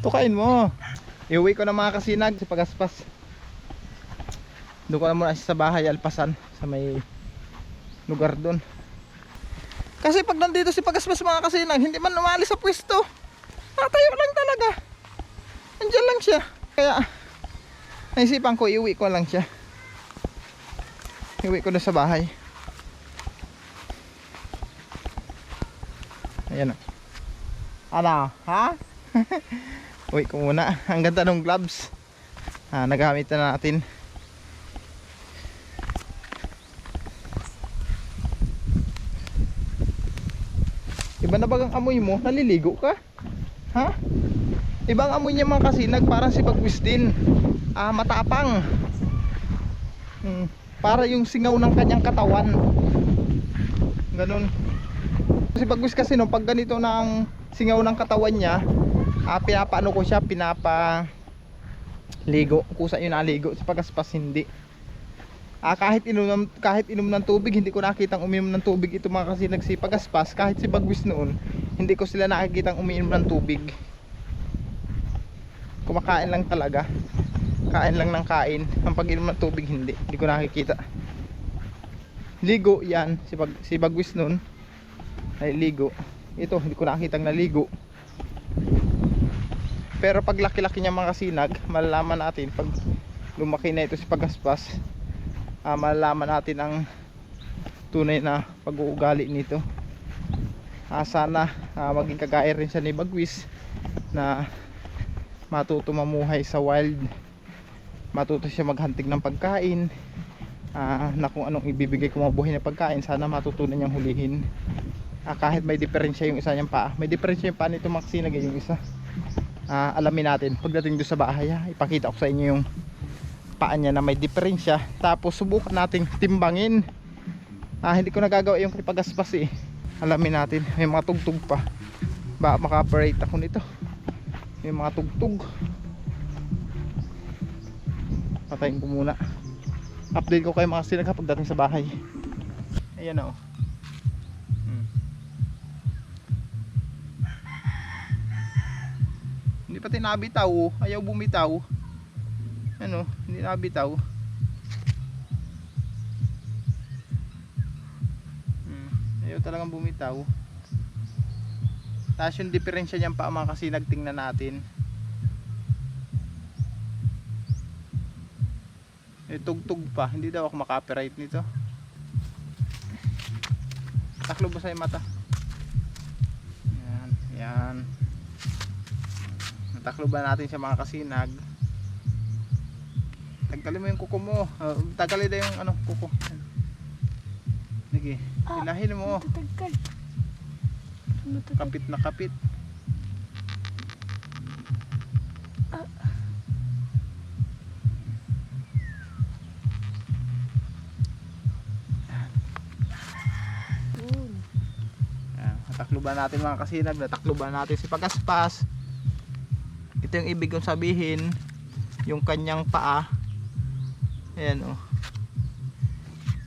Tukain mo. Iuwi ko na mga kasinag sa pagaspas. Doon ko na muna sa bahay alpasan sa may lugar doon. Kasi pag nandito si pagaspas mga kasinag, hindi man umalis sa pwesto. Natayo lang talaga. Andiyan lang siya. Kaya naisipan ko iuwi ko lang siya. Iuwi ko na sa bahay. Ayan o. Ano? Ha? Uwi ko muna. Ang ganda ng gloves. Nagamit na natin. Iba na bagang amoy mo? Naliligo ka? Ha? Ibang amoy niya mga kasinag. Parang si Bagwis din. Matapang. Para yung singaw ng kanyang katawan. Ganun. Si Bagwis kasi no, pag ganito na ang singaw ng katawan niya, pinapaano ko siya, pinapaligo. Kusa yun naligo. Si pagaspas hindi. Kahit inom ng tubig, hindi ko nakitang uminom ng tubig ito mga kasinag si pagaspas. Kahit si Bagwis noon, hindi ko sila nakikitang uminom ng tubig. Kumakain lang talaga. Kain lang ng kain. Ang pag-inom ng tubig hindi ko nakikita. Ligo yan. Si Bagwis noon ay ligo. Ito hindi ko nakitang naligo. Pero pag laki-laki niya mga kasinag, malalaman natin pag lumaki na ito si pagaspas. Malalaman natin ang tunay na pag-uugali nito. Sana maging kagaya rin siya ni Bagwis na matuto mamuhay sa wild, matuto siya maghunting ng pagkain, na kung anong ibibigay ko mabuhay na pagkain, sana matutunan niyang hulihin. Kahit may diferensya yung isa niyang paa, may diferensya yung paa nito mga kasinag, yung isa. Alamin natin pagdating doon sa bahay. Ipakita ko sa inyo yung paa niya na may diferensya. Tapos subukan nating timbangin. Hindi ko nagagawa yung pagaspas eh. Alamin natin. May mga tugtog pa. Baka maka-operate ako nito. May mga tugtog. Patayin ko muna. Update ko kayo mga kasinag pagdating sa bahay. Ayan o. Hindi pati nabitaw. Ayaw bumitaw. Ano, hindi nabitaw. Ayaw talagang bumitaw. Tapos yung diferensya niyan pa mga kasinag, tingnan natin. Tugtog pa, hindi daw ako maka-copyright nito. Taklo ba sa mata? Yan, yan. Nataklo ba natin siya mga kasinag? Tagkalin mo yung kuko mo. Tagkalin na yung ano, kuko. Sige, hilahin mo. Kapit na kapit. Natakluban natin mga kasinag. Natakluban natin si pagaspas. Ito yung ibig kong sabihin. Yung kanyang paa. Ayan o.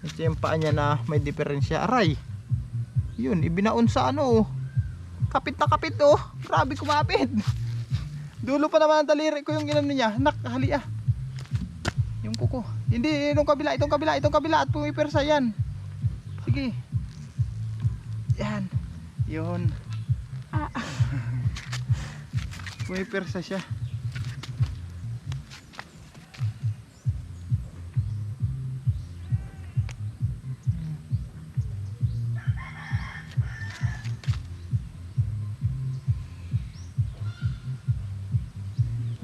Ito yung paa niya na may diferensya. Aray. Yun, ibinaon sa ano o. Kapit na kapit o. Grabe kumapit. Dulo pa naman ang daliri ko yung ginano niya. Nakahali ah. Yung kuko. Hindi, itong kabila, itong kabila, itong kabila. At pumipersa yan. Sige. Yan. Yun. Pumipersa siya.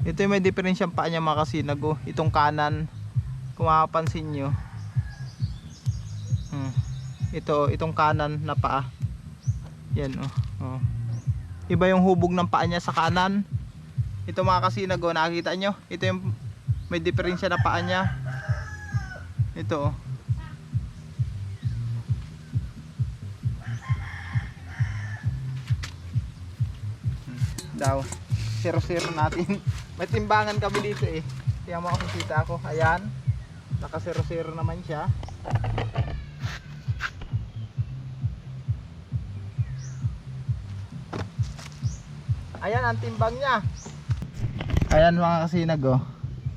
Ito yung may diferensyang paa niya mga kasinag oh. Itong kanan, kung makapansin nyo, itong kanan na paa. Yan oh. Iba yung hubog ng paa niya sa kanan. Ito mga kasinag oh, nakikita nyo? Ito yung may diferensya na paa niya. Ito oh. Daw 0-0 natin. May timbangan kami dito eh. Kaya mo kung kita ako. Ayan. Naka 0-0 naman siya. Ayan ang timbang niya. Ayan mga kasinag oh.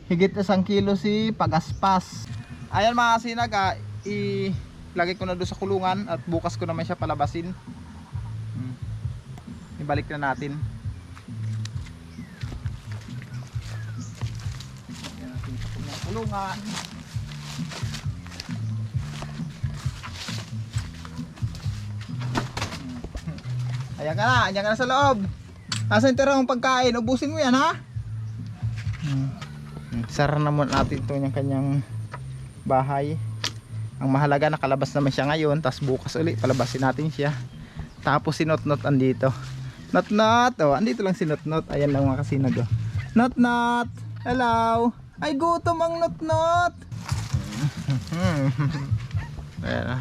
Higit 1 kilo si pagaspas. Ayan mga kasinag ilagay ko na doon sa kulungan at bukas ko naman siya palabasin. Ibalik na natin. Ayan natin sa kulungan. Ayan ka na sa loob. Nasa tira ng pagkain, ubusin mo yan ha. Sara na muna natin ito yung kanyang bahay. Ang mahalaga nakalabas naman siya ngayon, tapos bukas ulit palabasin natin siya. Tapos si Notnot andito. Notnot, oh, andito lang si Notnot. Ayan lang mga kasinag oh. Notnot, hello. Ay gutom ang Notnot.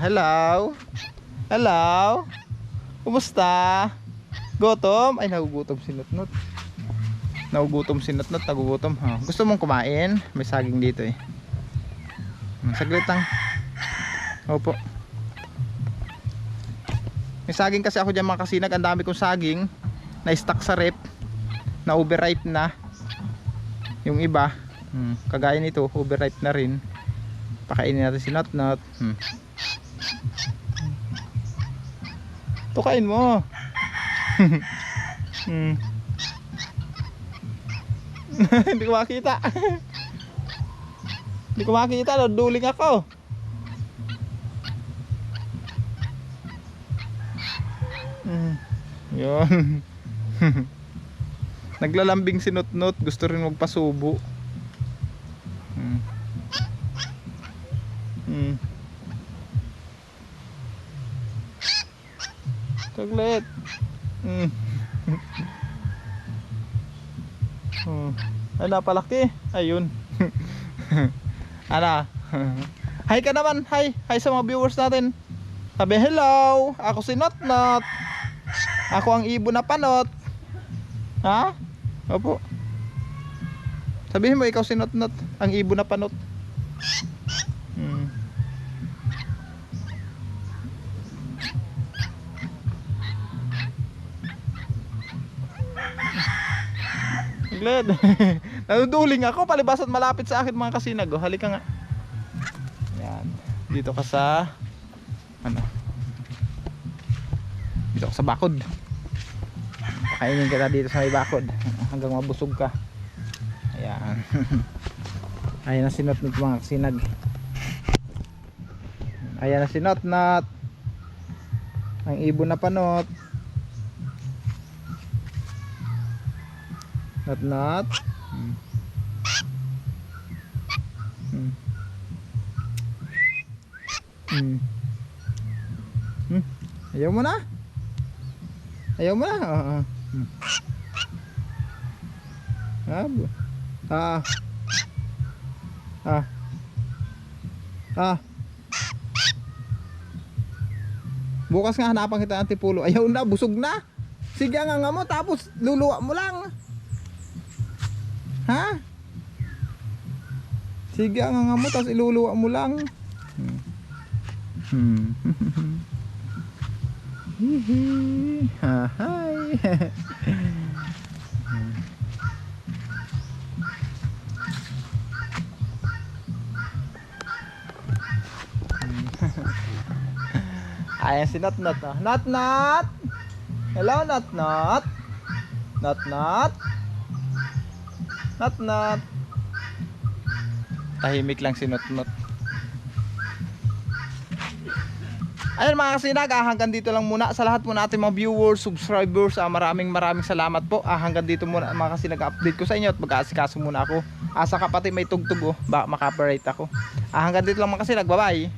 Hello. Hello. Kumusta? Gutom? Ay nagugutom si Notnot. Nagugutom si Notnot, nagugutom. Gusto mong kumain? May saging dito eh. Saglit lang. Opo. May saging kasi ako dyan mga kasinag. Ang dami kong saging na stock sa rep, na overripe na. Yung iba kagaya nito, overripe na rin. Pakainin natin si Notnot. Tukain mo. Hindi ko makita. Hindi ko makita, duling ako. Yun. Naglalambing si Notnot, gusto rin magpasubo. Saglit. Ay napalaki. Ayun. Ana. Hi ka naman. Hi. Hi sa mga viewers natin. Sabi hello. Ako si Notnot. Ako ang ibon na panot. Ha? Opo. Sabihin mo ikaw si Notnot, ang ibon na panot. Glad. Naduduling ako, palibas at malapit sa akin mga kasinag. Halika nga. Yan. Dito ka sa ano? Dito ka sa bakod. Pakainin kita dito sa may bakod hanggang mabusog ka. Ayan. Ayan na si Notnot mga kasinag. Ayan na si Notnot, ang ibon na panot. Notnot. Ayaw mo na? Ayaw mo na? Bukas nga hanapan kita ng tipulo. Ayaw na, busog na. Sige nga mo, tapos luluwa mo lang. Ha? Sige nga mo, tapos iluluwa mo lang. Hi. Ayan si Notnot. Notnot. Hello Notnot. Notnot. Notnot. Tahimik lang si Notnot. Ayan mga kasinag, hanggang dito lang muna. Sa lahat po natin mga viewers, subscribers, maraming salamat po. Hanggang dito muna mga kasinag, update ko sa inyo at mag-aasikaso muna ako. Sa kapatid may tugtog baka maka-copyright ako. Hanggang dito lang mga kasinag, bye bye.